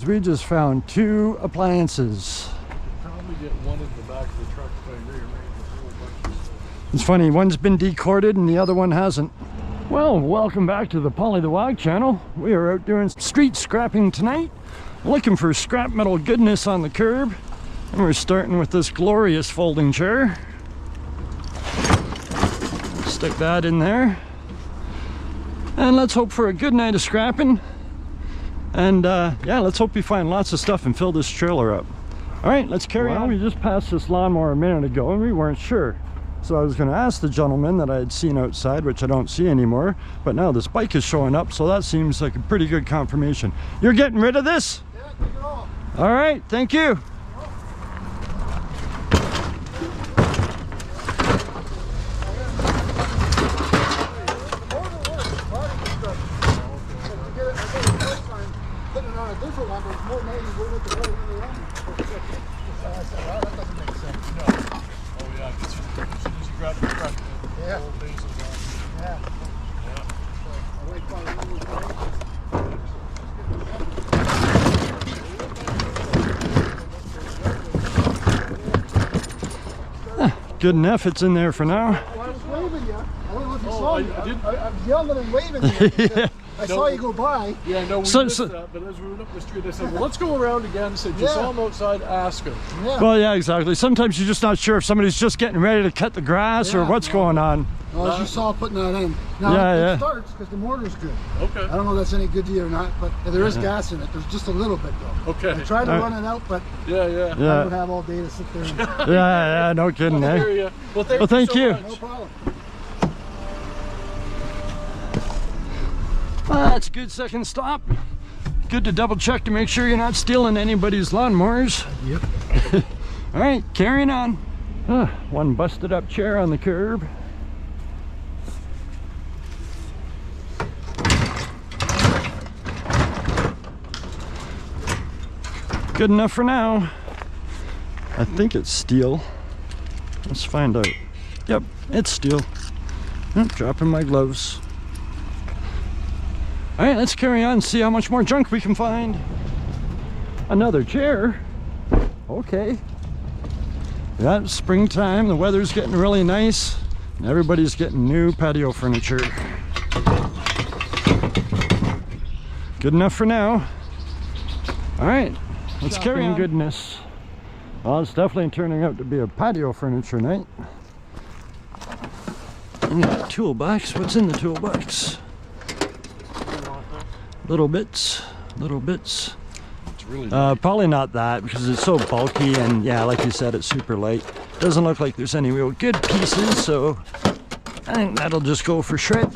We just found 2 appliances. Probably get one in the back of the truck if I rearrange a whole bunch of stuff. It's funny, one's been decorded and the other one hasn't. Well, welcome back to the Polly the Wag channel. We are out doing street scrapping tonight, looking for scrap metal goodness on the curb. And we're starting with this glorious folding chair. Stick that in there. And let's hope for a good night of scrapping. And yeah, let's hope we find lots of stuff and fill this trailer up. All right, let's carry on. We just passed this lawnmower a minute ago and we weren't sure. So I was going to ask the gentleman that I had seen outside, which I don't see anymore, but now this bike is showing up, so that seems like a pretty good confirmation. You're getting rid of this? Yeah, take it off. All right, thank you. Good enough, it's in there for now. Well, I was waving you. I don't know if you saw me. I was yelling and waving you. I saw you go by. Yeah, no, we missed that, but as we went up the street, I said, well, let's go around again. I said, you saw him outside, ask him. Yeah. Well, yeah, exactly. Sometimes you're just not sure if somebody's just getting ready to cut the grass or what's going on. Well, as you saw putting that in. Now, it starts because the mortar's good. Okay. I don't know if that's any good to you or not, but there is gas in it. There's just a little bit, though. Okay. I tried to run it out, but yeah. I would have all day to sit there. And yeah, no kidding, I eh? hear you. Well, thank you. you so much. No problem. Well, that's a good second stop. Good to double check to make sure you're not stealing anybody's lawnmowers. Yep. All right, carrying on. One busted up chair on the curb. Good enough for now. I think it's steel. Let's find out. Yep, it's steel. Dropping my gloves. All right, let's carry on and see how much more junk we can find. Another chair. Okay. Yeah, it's springtime. The weather's getting really nice. And everybody's getting new patio furniture. Good enough for now. All right, let's carry on. Goodness. Well, it's definitely turning out to be a patio furniture night. And the toolbox. What's in the toolbox? Little bits. It's really probably not that because it's so bulky and yeah, like you said, it's super light. Doesn't look like there's any real good pieces, so I think that'll just go for shred.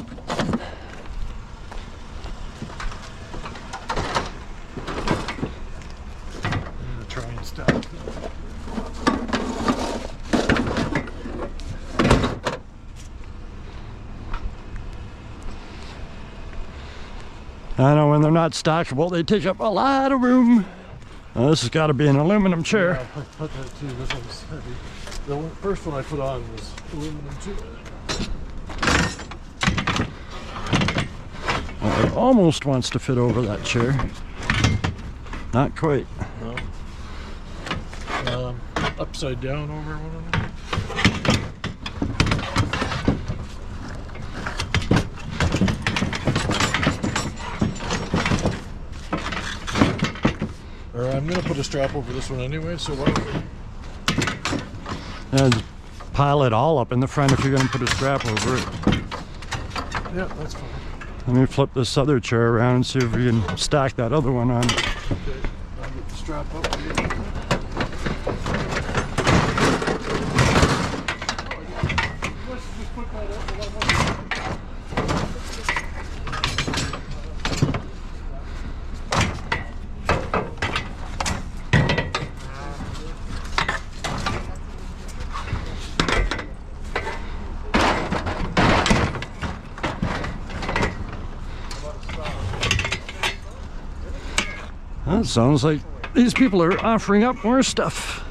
Try and stack. I know when they're not stackable, they take up a lot of room. This has got to be an aluminum chair. Yeah, I put that too. This one's heavy. The first one I put on was aluminum too. Well, it almost wants to fit over that chair. Not quite. No. Upside down over one of them. I'm going to put a strap over this one anyway, so why don't we... Just pile it all up in the front if you're going to put a strap over it. Yeah, that's fine. Let me flip this other chair around and see if we can stack that other one on. Okay, I'll get the strap up. That sounds like these people are offering up more stuff.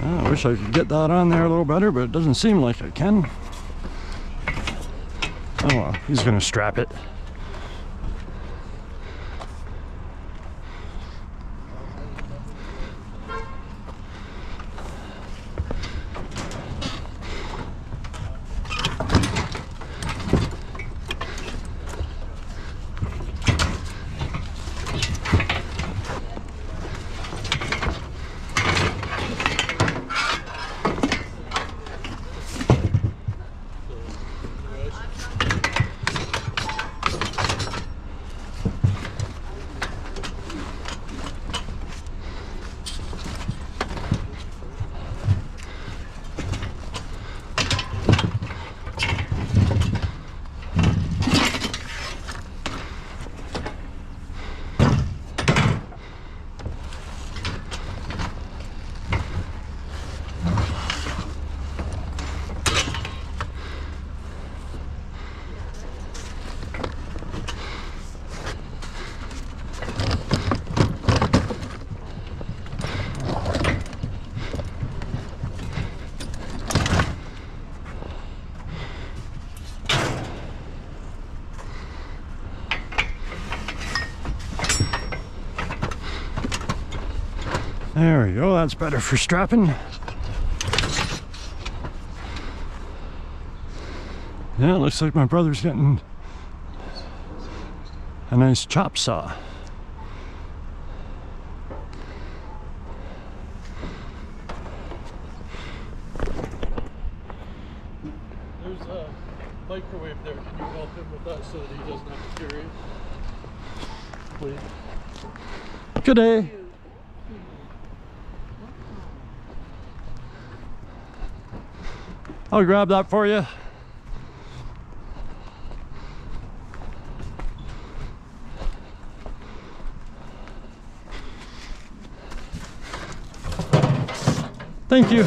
I wish I could get that on there a little better, but it doesn't seem like I can. Oh well, he's gonna strap it. There we go, that's better for strapping. Yeah, it looks like my brother's getting a nice chop saw. There's a microwave there. Can you help him with that so that he doesn't have to carry it? Please. Good day. I'll grab that for you. Thank you.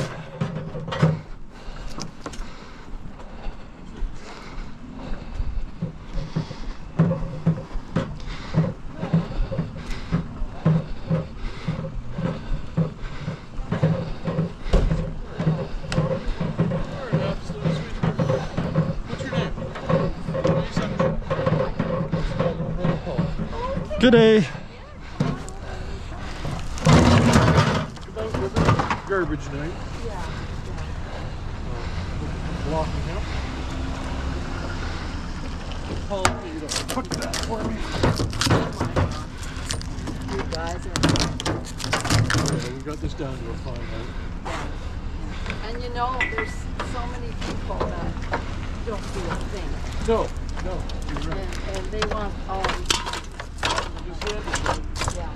Good day. Garbage night. Yeah. Blocking him. Paul, you don't put that for me. You guys Yeah, we got this down to a fine art. and you know, there's so many people that don't do a thing. No, you're right. And they want all these Just said it. yeah.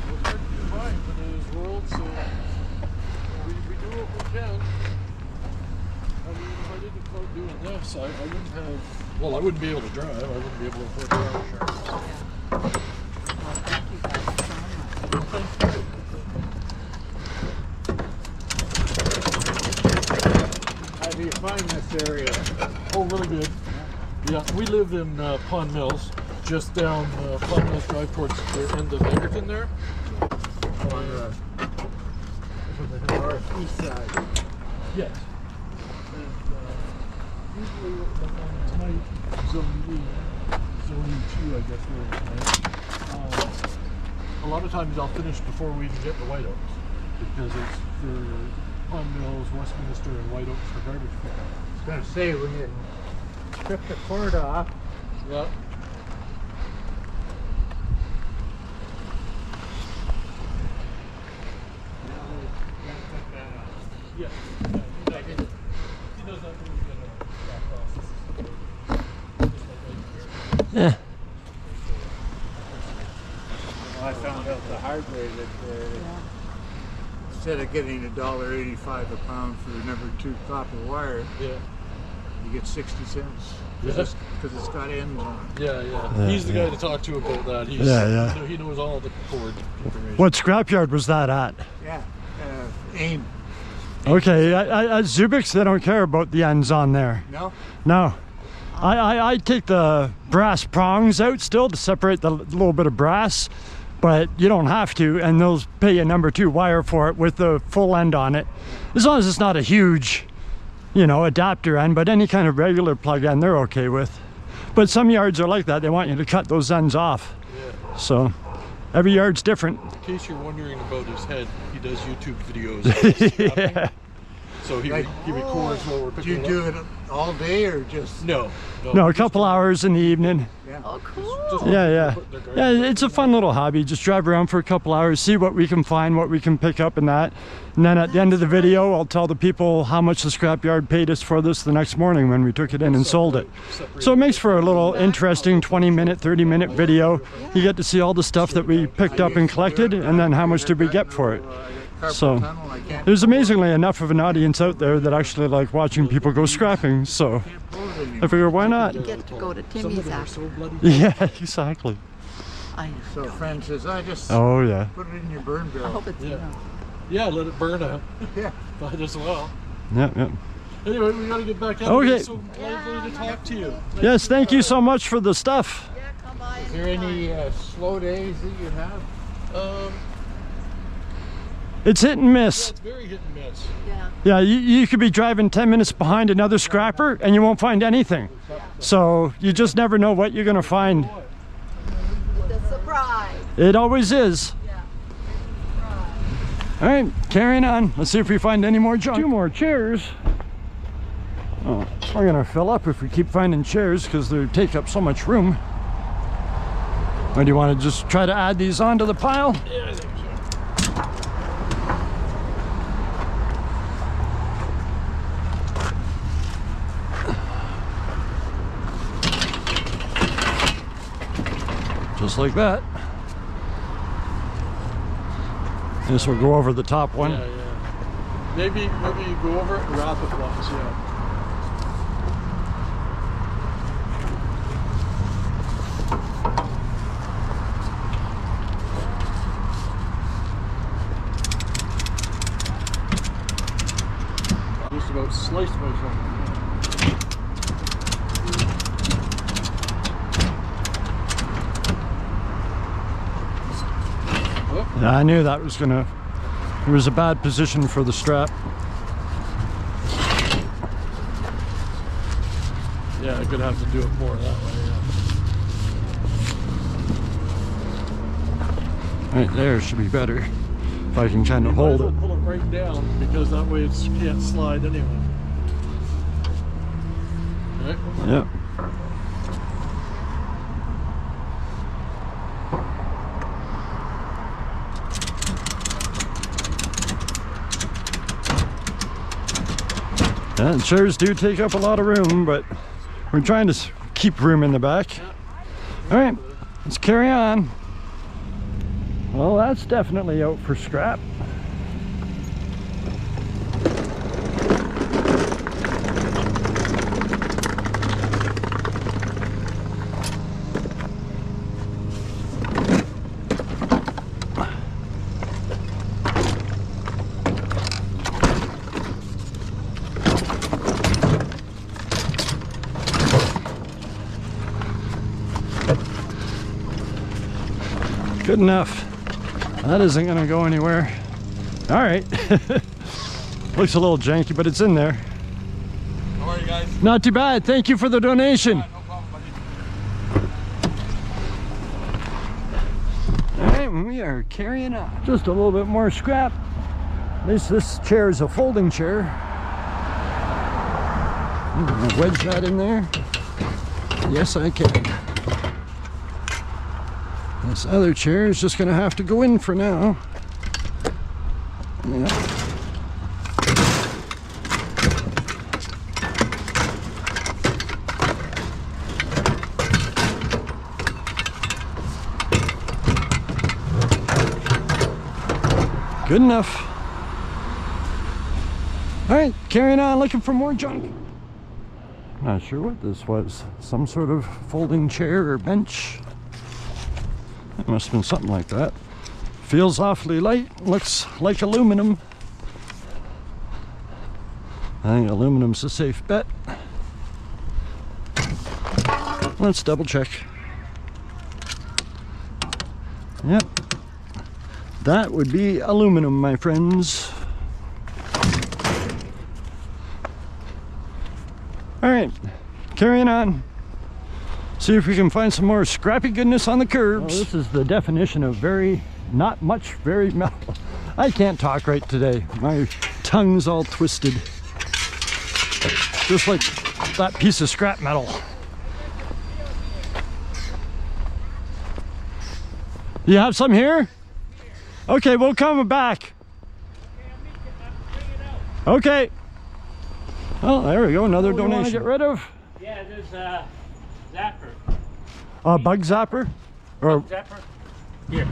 We're hard to find in this world, so we do what we can. I mean, if I didn't start doing this, I wouldn't have, well, I wouldn't be able to drive. I wouldn't be able to afford car insurance. Well, thank you guys so much. How do you find this area? Oh, really good. Yeah, we live in Pond Mills, just down Pond Mills Drive towards the end of Egerton there. On the northeast side. Yes. And usually tonight, zone E, zone E2, I guess we're in tonight. A lot of times I'll finish before we even get to White Oaks, because it's for Pond Mills, Westminster, and White Oaks for garbage pickup. I was gonna say, when you strip the cord off, Yeah. Yeah. He does that when we get a process. Yeah. I found out the hard way that instead of getting $1.85 a pound for number 2 copper wire, Yeah. you get 60 cents. Yeah. Because it's got ends on it. Yeah. Yeah, He's the yeah. guy to talk to about that. He's, Yeah. So he knows all the cord information. What scrapyard was that at? Yeah. Aim. Okay, at Zubik's they don't care about the ends on there. No? No. I take the brass prongs out still to separate the little bit of brass, but you don't have to, and they'll pay you number 2 wire for it with the full end on it, as long as it's not a huge, you know, adapter end, but any kind of regular plug end they're okay with. But some yards are like that, they want you to cut those ends off. Yeah. So every yard's different. In case you're wondering about his head, he does YouTube videos. Yeah. So he records while we're Do you picking do it all day or just? No, No, a couple hours in the evening. Yeah. Oh, cool. Yeah. It's a fun little hobby. Just drive around for a couple hours, see what we can find, what we can pick up and that. And then at the end of the video, I'll tell the people how much the scrapyard paid us for this the next morning when we took it in and sold it. So it makes for a little interesting 20-minute, 30-minute video. You get to see all the stuff that we picked up and collected, and then how much did we get for it. So there's amazingly enough of an audience out there that actually like watching people go scrapping. So I figure, why not? You get to go to Timmy's after. Yeah, exactly. I So Fran says, I just Oh yeah. put it in your burn I barrel. hope it's enough. Yeah, let it burn out. Yeah. Might as well. Yeah. Anyway, we gotta get back out. Okay. It's so lovely to talk to you. Yes, thank you so much for the stuff. Yeah, come by Is there any slow days that you have? It's hit and Yeah, miss. it's very hit and miss. Yeah. Yeah, you could be driving 10 minutes behind another scrapper and you won't find anything. So you just never know what you're gonna find. The surprise. It always is. Yeah. All right, carrying on. Let's see if we find any more junk. 2 more chairs. Oh, we're gonna fill up if we keep finding chairs because they take up so much room. Or do you want to just try to add these onto the pile? Yeah, I think so. Just like that. This will go over the top one. Yeah. Maybe you go over it and wrap it once, yeah. Just about sliced myself. Yeah, I knew that was gonna. It was a bad position for the strap. Yeah, I could have to do it more that way, yeah. Right there should be better. If I can kind of hold it. Pull it right down because that way it can't slide anyway. Right? Yep. Yeah, chairs do take up a lot of room, but we're trying to keep room in the back. All right, let's carry on. Well, that's definitely out for scrap. Good enough. That isn't gonna go anywhere. All right. Looks a little janky, but it's in there. How are you guys? Not too bad. Thank you for the donation. No problem, buddy. All right, we are carrying on. Just a little bit more scrap. At least this chair is a folding chair. I'm gonna wedge that in there. Yes, I can. This other chair is just gonna have to go in for now. Yeah. Good enough. All right, carrying on, looking for more junk. Not sure what this was. Some sort of folding chair or bench. It must have been something like that. Feels awfully light. Looks like aluminum. I think aluminum's a safe bet. Let's double check. Yep, That would be aluminum, my friends. All right, carrying on. See if we can find some more scrappy goodness on the curbs. Oh, this is the definition of not much, very metal. I can't talk right today. My tongue's all twisted. Just like that piece of scrap metal. You have some here? Okay, we'll come back. Okay. Oh, there we go, another donation. To get rid of? Yeah, there's a zapper. A bug zapper? Or Zapper? Here.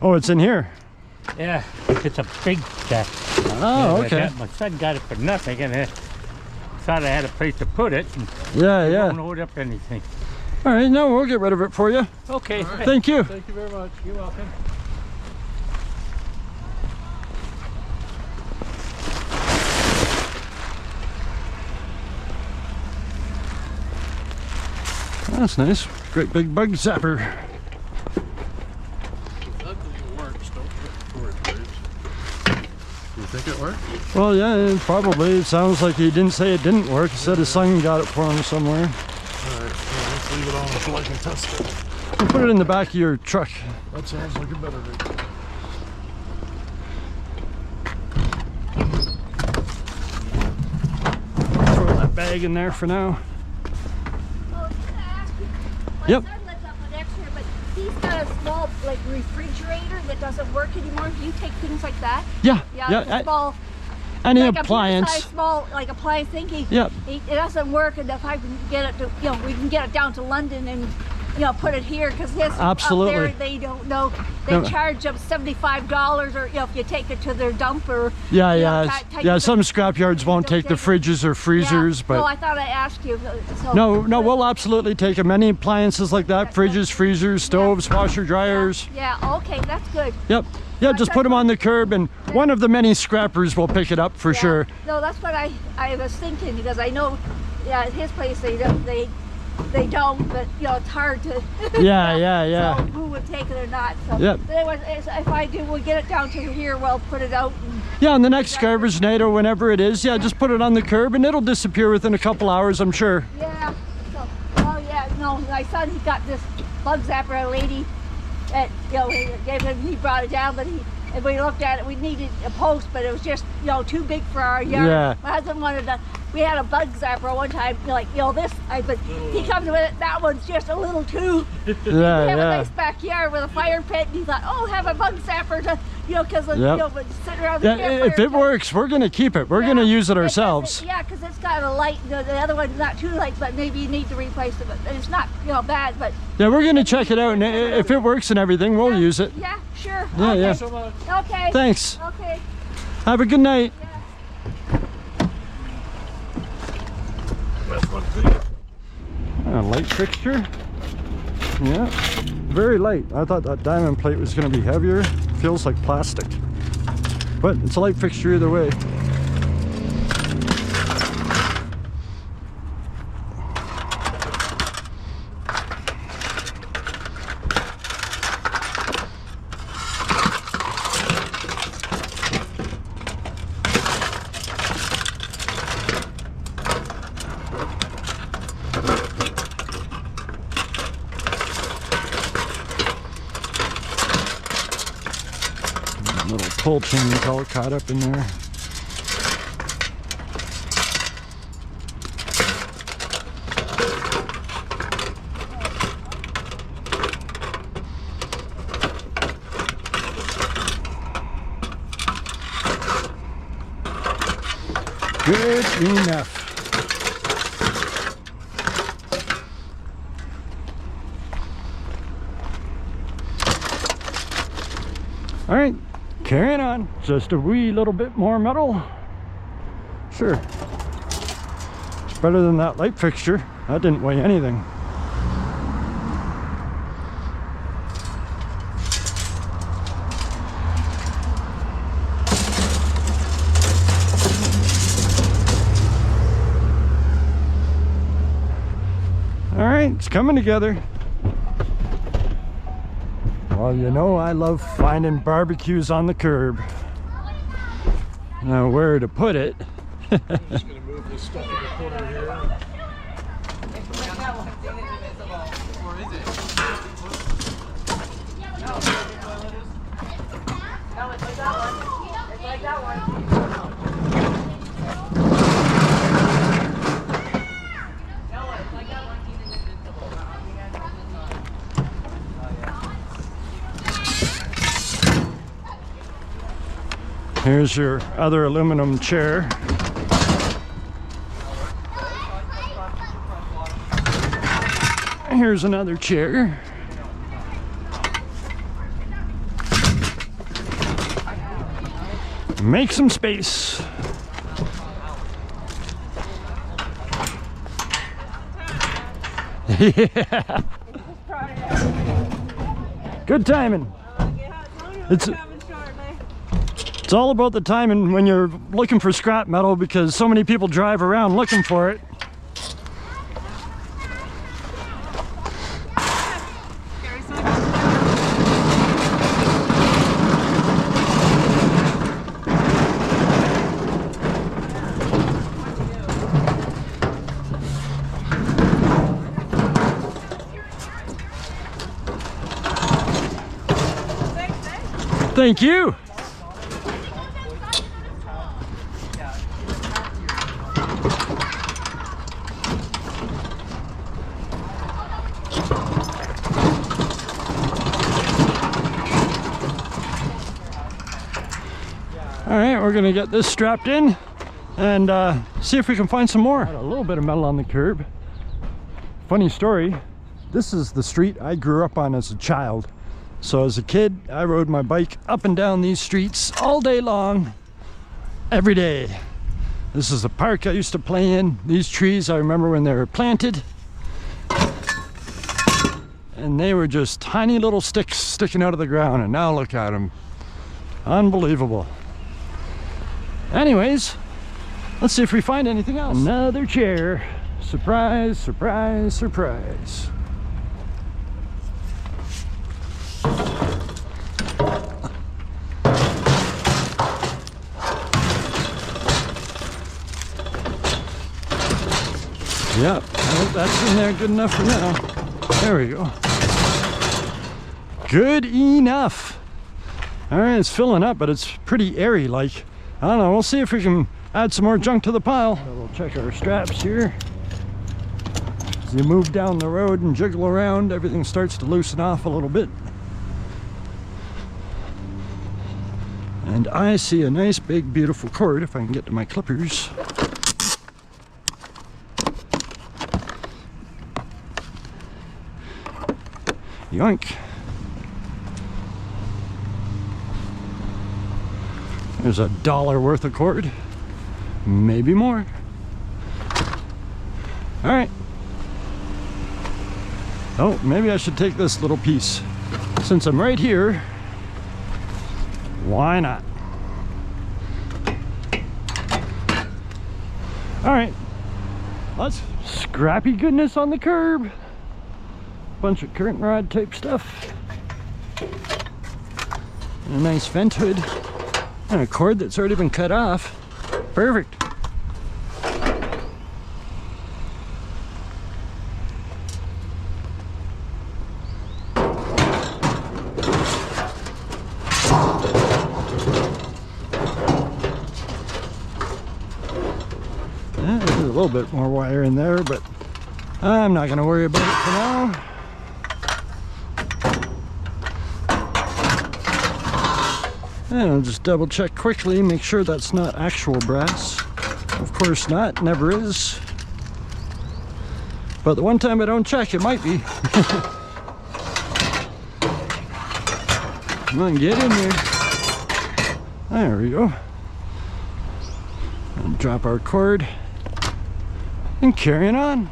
oh, it's in here. Yeah, it's a big jack. Oh, okay. My son got it for nothing, and I thought I had a place to put it. And Yeah, yeah. Don't load up anything. All right, no, we'll get rid of it for you. Okay. Thank you. Thank you very much. You're welcome. That's nice. Great big bug zapper. That works. Don't put it You think it worked? Well, yeah, probably. It sounds like he didn't say it didn't work. He said his son got it for him somewhere. Alright, let's leave it on so I can test it. We'll put it in the back of your truck. That sounds like a better idea. Throw that bag in there for now. Oh, just to ask you, my Yep. son lives up an extra, but he's got a small like refrigerator that doesn't work anymore. Do you take things like that? Yeah, Yeah, yeah. a small, Any like appliance. a small like appliance thing. Yep. It doesn't work, and if I can get it to, we can get it down to London and put it here because his Absolutely. up there they don't know. They No. charge them $75, or if you take it to their dump or Yeah, you yeah. know, Yeah, some scrap yards won't take the fridges or freezers, yeah. but No, I thought I asked you. So, no, we'll absolutely take them. Any appliances like that, fridges, freezers, stoves, washer, dryers. Yeah, okay, that's good. Yep. Yeah, just put them on the curb and one of the many scrappers will pick it up for Yeah. sure. No, that's what I was thinking, because I know, at his place they don't, but it's hard to. Yeah, yeah. So who would take it or not? So. Yep. But anyway, if I do, we'll get it down to here. We'll put it out. And, Yeah, on the next garbage night or whenever it is, yeah, just put it on the curb and it'll disappear within a couple hours, I'm sure. yeah. So, oh yeah, no, my son, he got this bug zapper. A lady, that he gave him. He brought it down, but and we looked at it. We needed a post, but it was just too big for our yard. Yeah. My husband wanted to. We had a bug zapper one time, but he comes with it. That one's just a little too. Yeah, We have a yeah. nice backyard with a fire pit, and he thought, oh, have a bug zapper to, because Yep. sit around the Yeah, campfire. if it works, we're gonna keep it. We're Yeah, gonna use it because ourselves. Yeah, because it's got a light. The other one's not too light, but maybe you need to replace it. But it's not, bad. But Yeah, we're gonna check it out, and if it works and everything, we'll use it. yeah, sure. Yeah, okay. yeah. So much. Okay. Thanks. Okay. Have a good night. That's one thing. A light fixture. Yeah, very light. I thought that diamond plate was gonna be heavier. Feels like plastic, but it's a light fixture either way. Little pull chains all caught up in there. Good enough. All right, carrying on. Just a wee little bit more metal. Sure. It's better than that light fixture. That didn't weigh anything. All right, it's coming together. Well, you know I love finding barbecues on the curb. Now where to put it? I'm just gonna move this stuff in the corner here. Here's your other aluminum chair. Here's another chair. Make some space. Yeah. Good timing. It's all about the timing when you're looking for scrap metal, because so many people drive around looking for it. Thank you. All right, we're gonna get this strapped in and see if we can find some more. Got a little bit of metal on the curb. Funny story, this is the street I grew up on as a child. So as a kid, I rode my bike up and down these streets all day long, every day. This is the park I used to play in. These trees, I remember when they were planted. And they were just tiny little sticks sticking out of the ground, and now look at them. Unbelievable. Anyways, let's see if we find anything else. Another chair. Surprise, surprise, surprise. Yep, I think that's in there good enough for now. There we go. Good enough. All right, it's filling up, but it's pretty airy. Like, I don't know, we'll see if we can add some more junk to the pile. We'll check our straps here. As you move down the road and jiggle around, everything starts to loosen off a little bit. And I see a nice big beautiful cord, if I can get to my clippers. Yoink. There's $1 worth of cord, maybe more. All right. Oh, maybe I should take this little piece. Since I'm right here, why not? All right, let's scrappy goodness on the curb. Bunch of curtain rod type stuff. And a nice vent hood. And a cord that's already been cut off. Perfect. Yeah, there's a little bit more wire in there, but I'm not going to worry about it for now. And I'll just double check quickly, make sure that's not actual brass. Of course not, never is. But the one time I don't check, it might be. Come on, get in there. There we go. And drop our cord. And carrying on.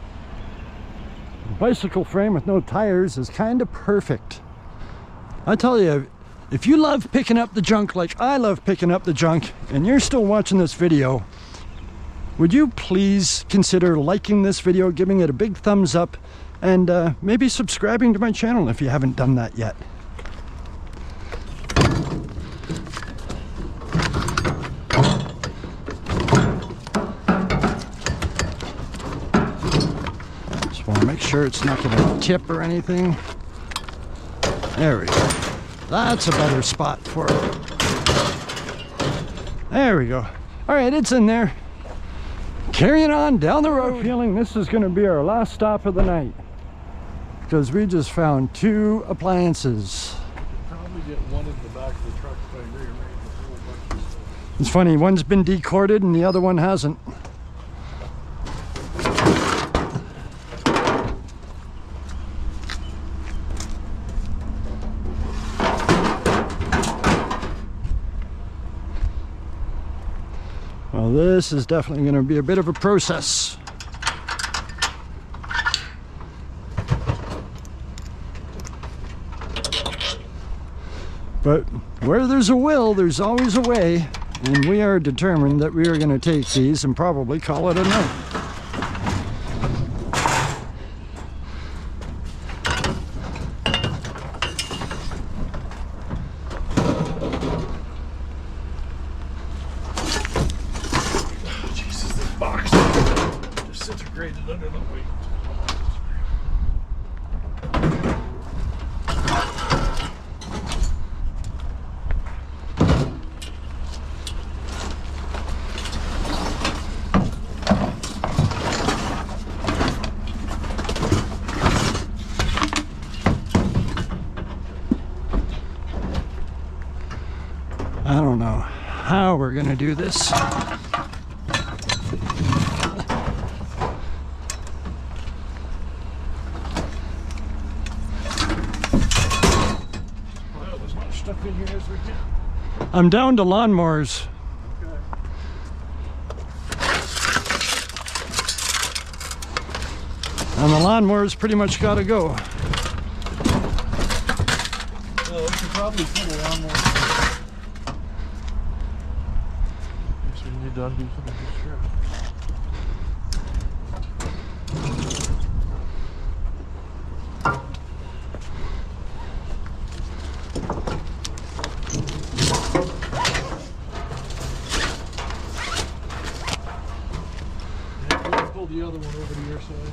A bicycle frame with no tires is kind of perfect. I tell you, if you love picking up the junk like I love picking up the junk, and you're still watching this video, would you please consider liking this video, giving it a big thumbs up, and maybe subscribing to my channel if you haven't done that yet. to make sure it's not going to tip or anything. There we go. That's a better spot for it. There we go. All right, it's in there. Carrying on down the road. Feeling this is going to be our last stop of the night, because we just found 2 appliances. Probably get one in the back of the truck if I rearrange a whole bunch of stuff. It's funny, one's been decorded and the other one hasn't. Well, this is definitely going to be a bit of a process. But where there's a will, there's always a way, and we are determined that we are going to take these and probably call it a night. Jesus, this box disintegrated under the weight. I don't know how we're going to do this. Well, as much stuff in here as we can. I'm down to lawnmowers. Okay. And the lawnmower's pretty much got to go. Well, we can probably put a lawnmower. Guess we need to undo some of this strap. Yeah, we'll pull the other one over to your side.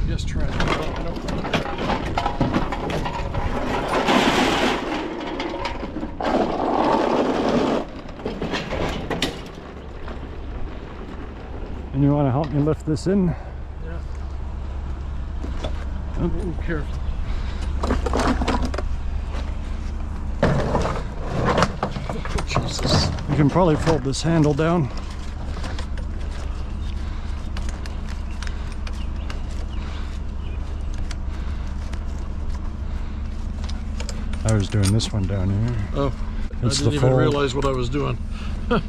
Just try it. And you want to help me lift this in? Yeah. Oh, careful. Oh, Jesus. You can probably fold this handle down. I was doing this one down here. Oh, It's I the didn't even fold. realize what I was doing. I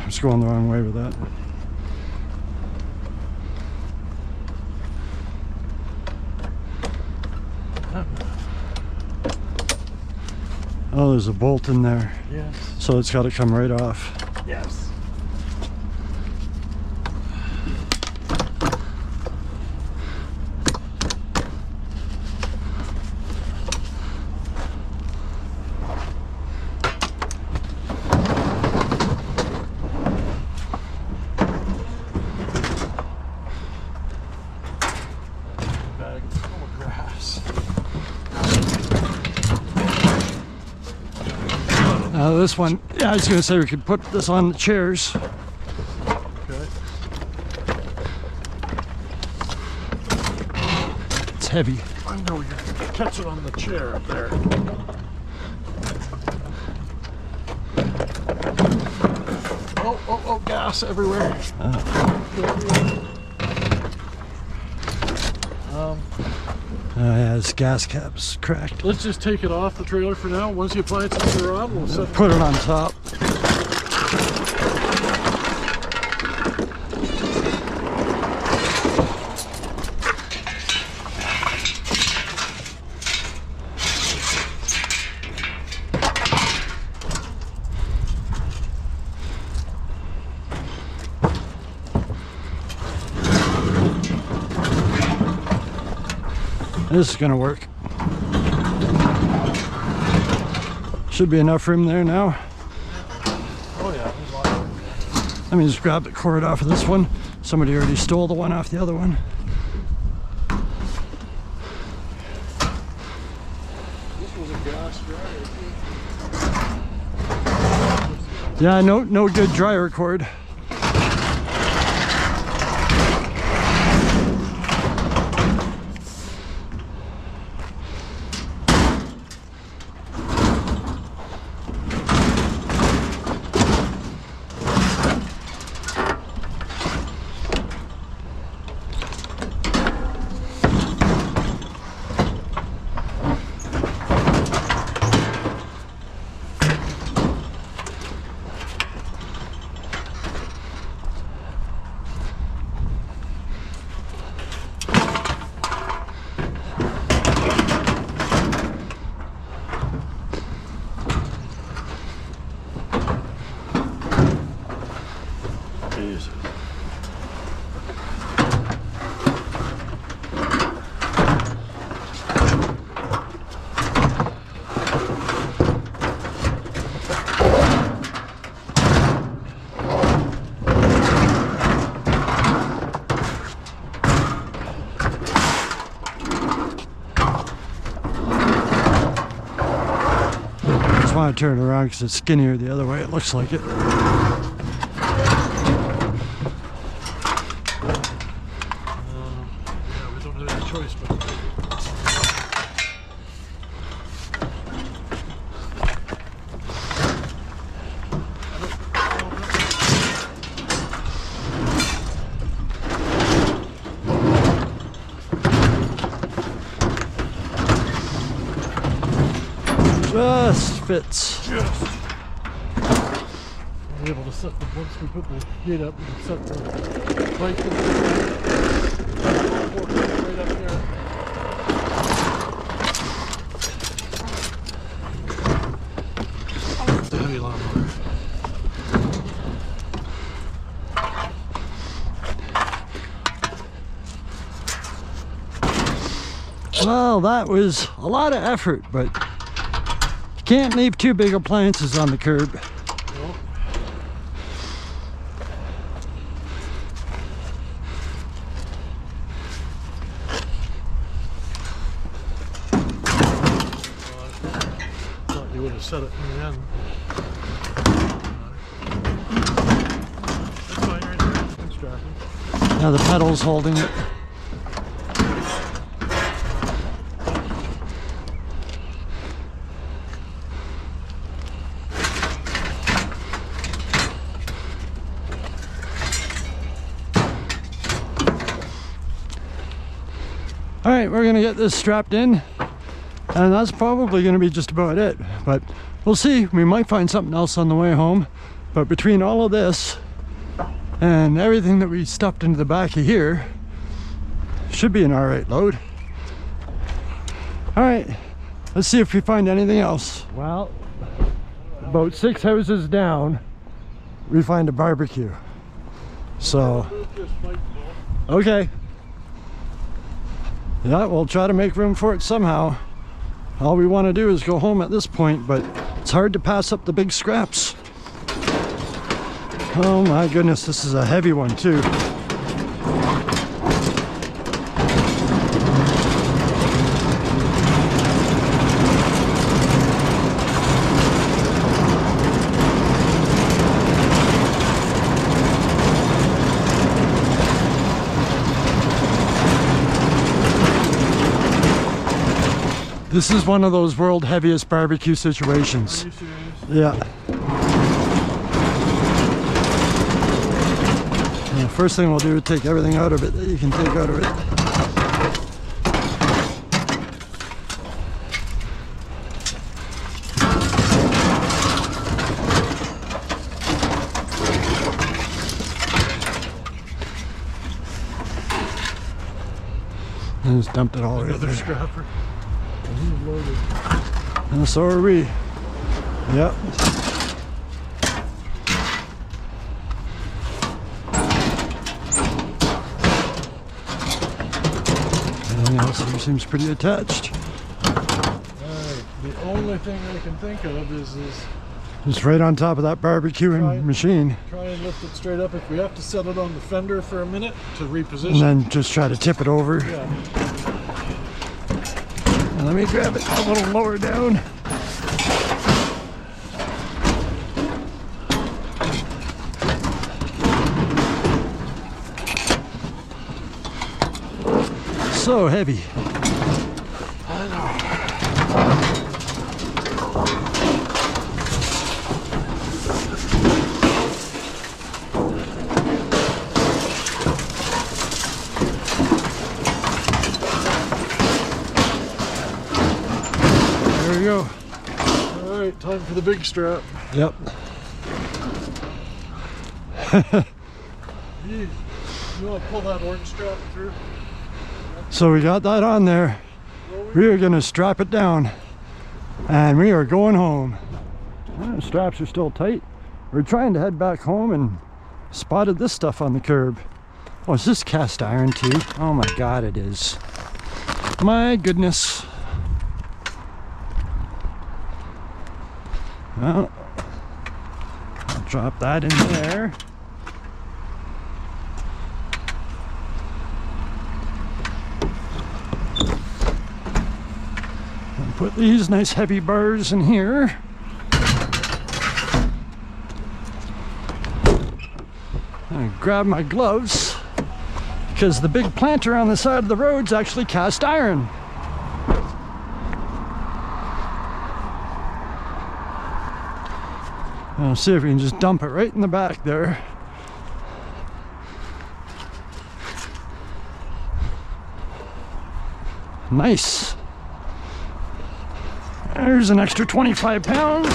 was going the wrong way with that. Oh, there's a bolt in there, Yes. so it's got to come right off. Yes. Bag full of grass. This one, yeah, I was going to say we could put this on the chairs. Okay. It's heavy. I know you're gonna catch it on the chair up there. Oh, gas everywhere. Yeah, this gas cap's cracked. Let's just take it off the trailer for now. Once the appliances are on, we'll set Put it on top. This is gonna work. Should be enough room there now. Oh yeah, there's a lot of room. Let me just grab the cord off of this one. Somebody already stole the one off the other one. This was a gas dryer. Yeah, no good dryer cord. Jesus. I just want to turn it around because it's skinnier the other way. It looks like it. Yeah, we don't have any choice but to take it. Just fits. Just. We're able to set the, once we put the gate up, we can set the bike to the right up here. It's a heavy lawnmower. Well, that was a lot of effort, but you can't leave two big appliances on the curb. Well, thought you would have set it in the end. That's fine right there. Thanks, Johnson. Now the pedal's holding it. All right, we're gonna get this strapped in, and that's probably gonna be just about it, but we'll see. We might find something else on the way home, but between all of this and everything that we stuffed into the back of here, should be an all right load. All right, let's see if we find anything else. Well, about 6 houses down, we find a barbecue. So, okay. Yeah, we'll try to make room for it somehow. All we want to do is go home at this point, but it's hard to pass up the big scraps. Oh my goodness, this is a heavy one too. This is one of those world heaviest barbecue situations. Are you serious? Yeah. And the first thing we'll do is take everything out of it that you can take out of it. And just dumped it all right Another there. scrapper. And he's loaded. And so are we. Yep. Everything else here seems pretty attached. Alright, the only only thing I can think of is It's right on top of that barbecuing Try- machine. try and lift it straight up. If we have to set it on the fender for a minute to reposition. And then just try to tip it over. Yeah. And let me grab it a little lower down. So heavy. There we go. All right, time for the big strap. Yep. You want to pull that orange strap through? So we got that on there. We are going to strap it down and we are going home. The straps are still tight. We're trying to head back home and spotted this stuff on the curb. Oh, is this cast iron too? Oh my God, it is. My goodness. Well, I'll drop that in there. And put these nice heavy bars in here. And grab my gloves because the big planter on the side of the road is actually cast iron. I'll see if we can just dump it right in the back there. Nice. There's an extra 25 pounds.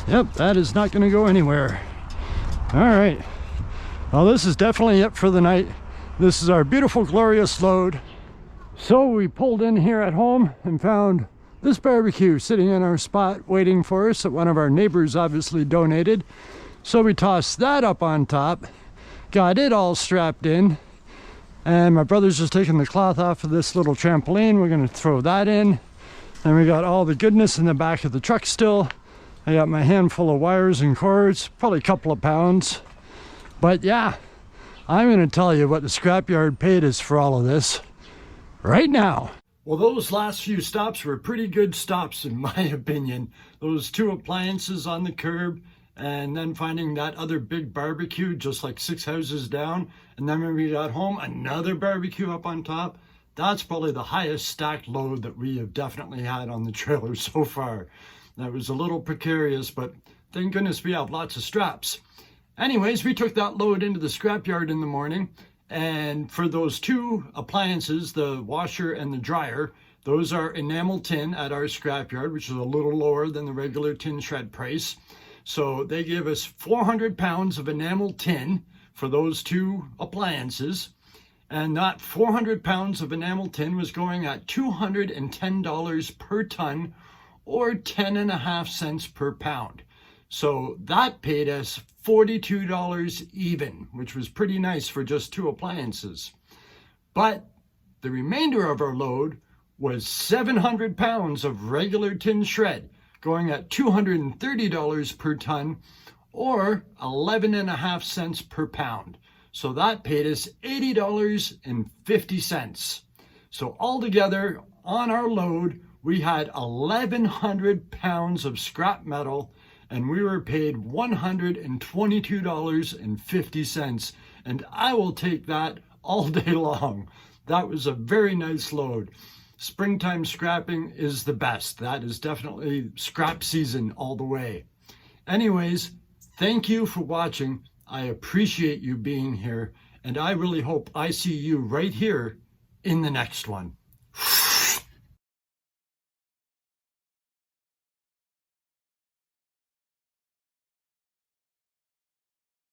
Yep, that is not going to go anywhere. All right. Well, this is definitely it for the night. This is our beautiful, glorious load. So we pulled in here at home and found this barbecue sitting in our spot waiting for us that one of our neighbors obviously donated. So we tossed that up on top, got it all strapped in, and my brother's just taking the cloth off of this little trampoline. We're going to throw that in. And we got all the goodness in the back of the truck still. I got my handful of wires and cords, probably a couple of pounds. But yeah, I'm going to tell you what the scrapyard paid us for all of this right now. Well, those last few stops were pretty good stops in my opinion. Those two appliances on the curb, and then finding that other big barbecue just like 6 houses down. And then when we got home, another barbecue up on top. That's probably the highest stacked load that we have definitely had on the trailer so far. That was a little precarious, but thank goodness we have lots of straps. Anyways, we took that load into the scrapyard in the morning. And for those two appliances, the washer and the dryer, those are enamel tin at our scrapyard, which is a little lower than the regular tin shred price. So they gave us 400 pounds of enamel tin for those two appliances. And that 400 pounds of enamel tin was going at $210 per ton, or 10.5 cents per pound. So that paid us $42 even, which was pretty nice for just two appliances. But the remainder of our load was 700 pounds of regular tin shred, going at $230 per ton, or 11.5 cents per pound. So that paid us $80.50. So altogether on our load, we had 1,100 pounds of scrap metal, and we were paid $122.50. And I will take that all day long. That was a very nice load. Springtime scrapping is the best. That is definitely scrap season all the way. Anyways, thank you for watching. I appreciate you being here, and I really hope I see you right here in the next one.